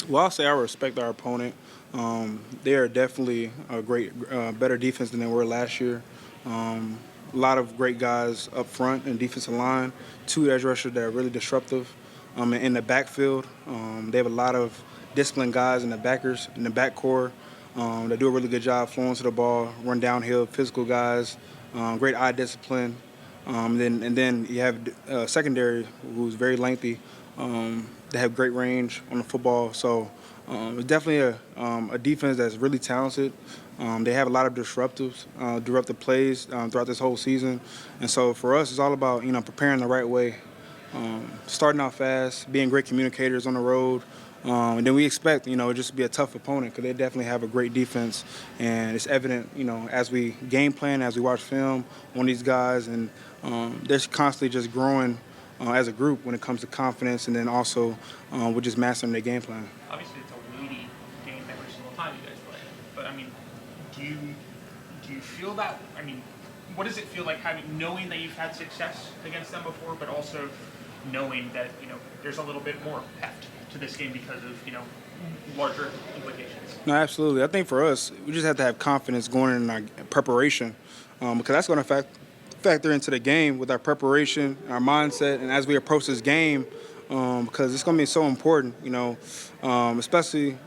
Well, I'll say I respect our opponent. They are definitely a better defense than they were last year. A lot of great guys up front and defensive line, two edge rushers that are really disruptive. In the backfield, they have a lot of disciplined guys in the backers, in the backcourt that do a really good job flowing to the ball, run downhill, physical guys, great eye discipline. And then you have secondary, who's very lengthy. They have great range on the football. So it's definitely a defense that's really talented. They have a lot of disruptive plays throughout this whole season. And so for us, it's all about preparing the right way, starting out fast, being great communicators on the road. And then we expect, just to be a tough opponent because they definitely have a great defense. And it's evident, as we game plan, as we watch film on these guys, and they're constantly just growing as a group when it comes to confidence, and then also with just mastering their game plan. Obviously, it's a weighty game every single time you guys play. But, do you feel that? What does it feel like knowing that you've had success against them before, but also knowing that, there's a little bit more heft to this game because of, larger implications? No, absolutely. I think for us, we just have to have confidence going in our preparation because that's going to factor into the game with our preparation, our mindset, and as we approach this game, because it's going to be so important, especially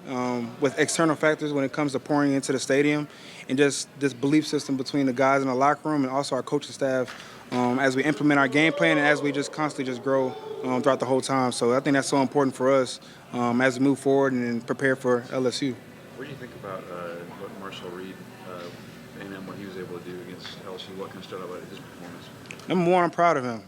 with external factors when it comes to pouring into the stadium, and just this belief system between the guys in the locker room and also our coaching staff as we implement our game plan and as we just constantly just grow throughout the whole time. So I think that's so important for us as we move forward and prepare for LSU. What do you think about what Marshall Reed and what he was able to do against LSU? What kind of stood out about his performance? Number one, I'm proud of him.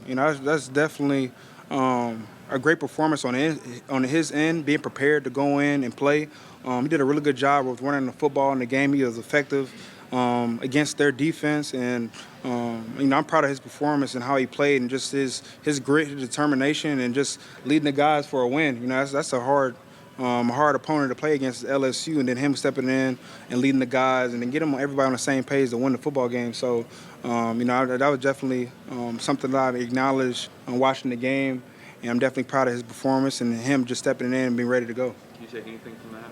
That's definitely a great performance on his end, being prepared to go in and play. He did a really good job with running the football in the game. He was effective against their defense, and I'm proud of his performance and how he played, and just his grit, his determination, and just leading the guys for a win. That's a hard opponent to play against LSU, and then him stepping in and leading the guys, and then get everybody on the same page to win the football game. So, that was definitely something that I acknowledged watching the game, and I'm definitely proud of his performance and him just stepping in and being ready to go. Can you take anything from that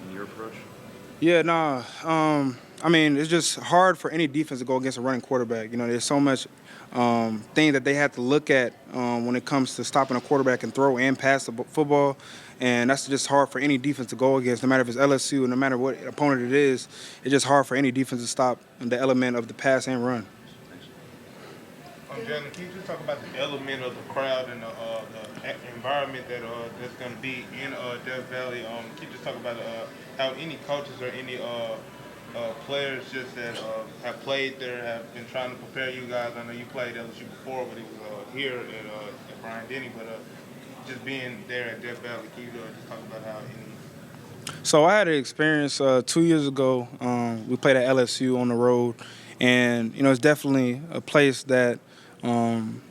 in your approach? Yeah, no. It's just hard for any defense to go against a running quarterback. There's so much things that they have to look at when it comes to stopping a quarterback and throw and pass the football. And that's just hard for any defense to go against, no matter if it's LSU, no matter what opponent it is. It's just hard for any defense to stop the element of the pass and run. Jalen, can you just talk about the element of the crowd and the environment that's going to be in Death Valley? Can you just talk about how any coaches or any players just that have played there have been trying to prepare you guys? I know you played LSU before, but it was here at Bryant-Denny, but just being there at Death Valley, can you just talk about how any? So I had an experience 2 years ago. We played at LSU on the road, and it's definitely a place that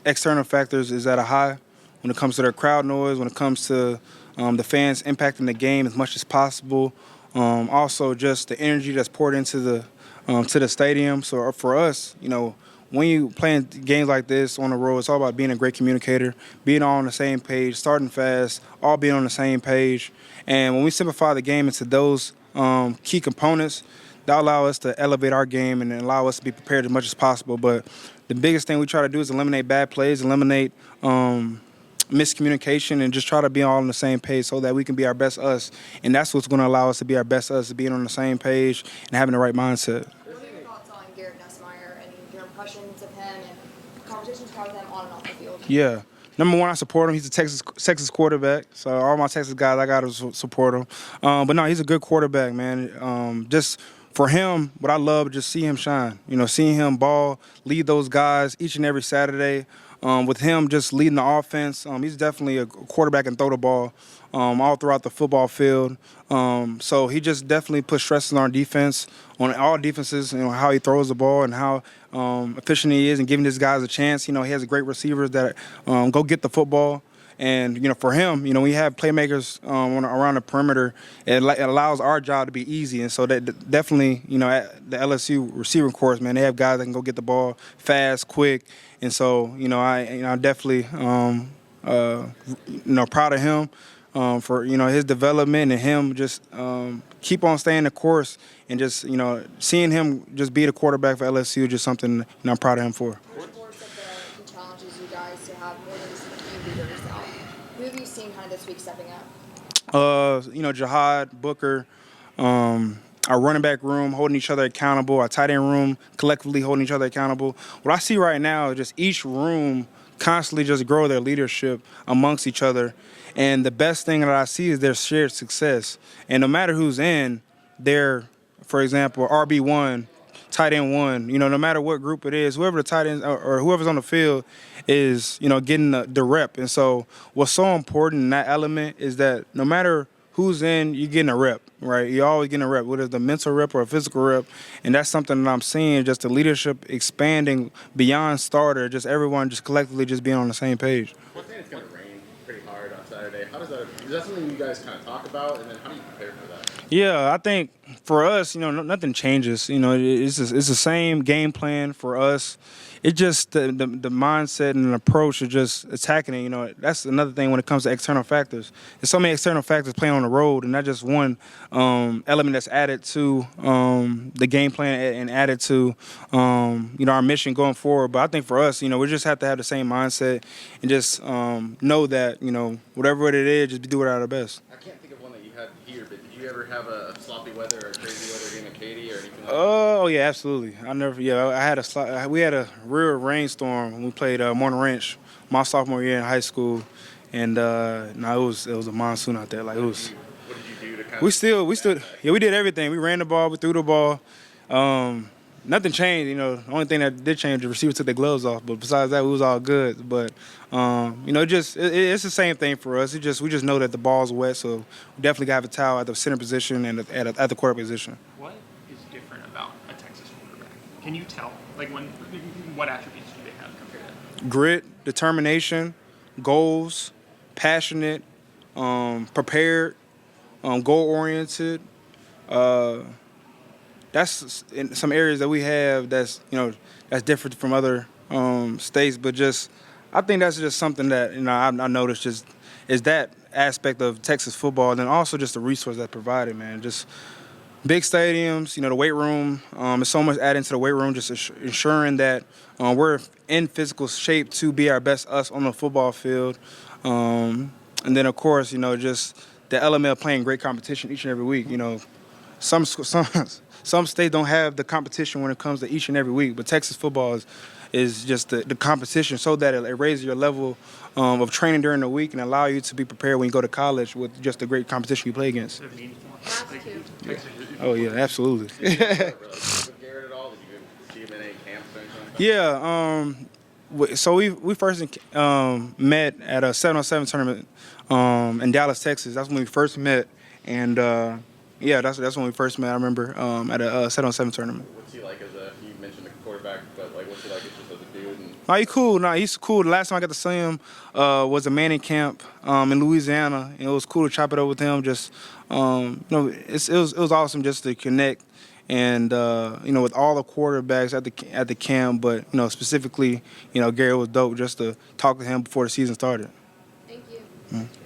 external factors is at a high when it comes to their crowd noise, when it comes to the fans impacting the game as much as possible. Also, just the energy that's poured into the stadium. So for us, when you playing games like this on the road, it's all about being a great communicator, being all on the same page, starting fast, all being on the same page. And when we simplify the game into those key components, that allow us to elevate our game and allow us to be prepared as much as possible. But the biggest thing we try to do is eliminate bad plays, eliminate miscommunication, and just try to be all on the same page so that we can be our best us. And that's what's going to allow us to be our best us, being on the same page and having the right mindset. What are your thoughts on Garrett Nussmeier and your impressions of him and conversations with him on and off the field? Yeah. Number one, I support him. He's a Texas quarterback, so all my Texas guys, I got to support him. But no, he's a good quarterback, man. Just for him, what I love is just see him shine. Seeing him ball, lead those guys each and every Saturday. With him just leading the offense, he's definitely a quarterback and throw the ball all throughout the football field. So he just definitely puts stress on our defense, on all defenses, how he throws the ball and how efficient he is and giving his guys a chance. He has great receivers that go get the football. And, for him, we have playmakers around the perimeter. It allows our job to be easy. And so that definitely, at the LSU receiving course, man, they have guys that can go get the ball fast, quick. And so, I definitely, proud of him. for his development and him just keep on staying the course and just seeing him just be the quarterback for LSU is just something I'm proud of him for. Coach Moore said that he challenges you guys to have more than just a few leaders out. Who have you seen kind of this week stepping up? Jihad, Booker, our running back room holding each other accountable, our tight end room collectively holding each other accountable. What I see right now is just each room constantly just grow their leadership amongst each other. And the best thing that I see is their shared success. And no matter who's in, they're, for example, RB1, tight end 1, no matter what group it is, whoever the tight end or whoever's on the field is, getting the rep. And so what's so important in that element is that no matter who's in, you're getting a rep, right? You're always getting a rep, whether it's a mental rep or a physical rep. And that's something that I'm seeing, just the leadership expanding beyond starter, just everyone just collectively just being on the same page. I think it's going to rain pretty hard on Saturday. Is that something you guys kind of talk about, and then how do you prepare for that? Yeah, I think for us, nothing changes. It's the same game plan for us. It's just the mindset and the approach of just attacking it. That's another thing when it comes to external factors. There's so many external factors playing on the road, and not just one element that's added to the game plan and added to our mission going forward. But I think for us, we just have to have the same mindset and just know that whatever it is, just do it out of the best. I can't think of one that you had here, but did you ever have a sloppy weather or crazy weather game at Katy or anything like that? Oh yeah, absolutely. We had a real rainstorm when we played Morton Ranch my sophomore year in high school, and it was a monsoon out there. Like it was. What did you do to kind of? We did everything. We ran the ball, we threw the ball. Nothing changed. The only thing that did change, the receiver took their gloves off. But besides that, we was all good. But it's the same thing for us. We just know that the ball's wet, so we definitely got to have a towel at the center position and at the quarterback position. What is different about a Texas quarterback? Can you tell? What attributes do they have compared to that? Grit, determination, goals, passionate, prepared, goal-oriented. That's in some areas that we have that's different from other states, but I think that's just something that I noticed is that aspect of Texas football, and then also just the resource that's provided, man. Just big stadiums, the weight room. There's so much added into the weight room, just ensuring that we're in physical shape to be our best us on the football field, and then of course just the element of playing great competition each and every week. Some states don't have the competition when it comes to each and every week, but Texas football is just the competition so that it raises your level of training during the week and allow you to be prepared when you go to college with just the great competition you play against. Oh, yeah, absolutely. Did you with Garrett at all? Did you see him in any camps or anything like that? Yeah. So we first met at a 7-on-7 tournament in Dallas, Texas. That's when we first met, and that's when we first met. I remember at a 7-on-7 tournament. What's he like you mentioned the quarterback, but what's he like just as a dude? No, he's cool. No, he's cool. The last time I got to see him was a Manning camp in Louisiana, and it was cool to chop it up with him. Just it was awesome just to connect, and with all the quarterbacks at the camp, but specifically Gary was dope just to talk to him before the season started. Thank you. Mm-hmm.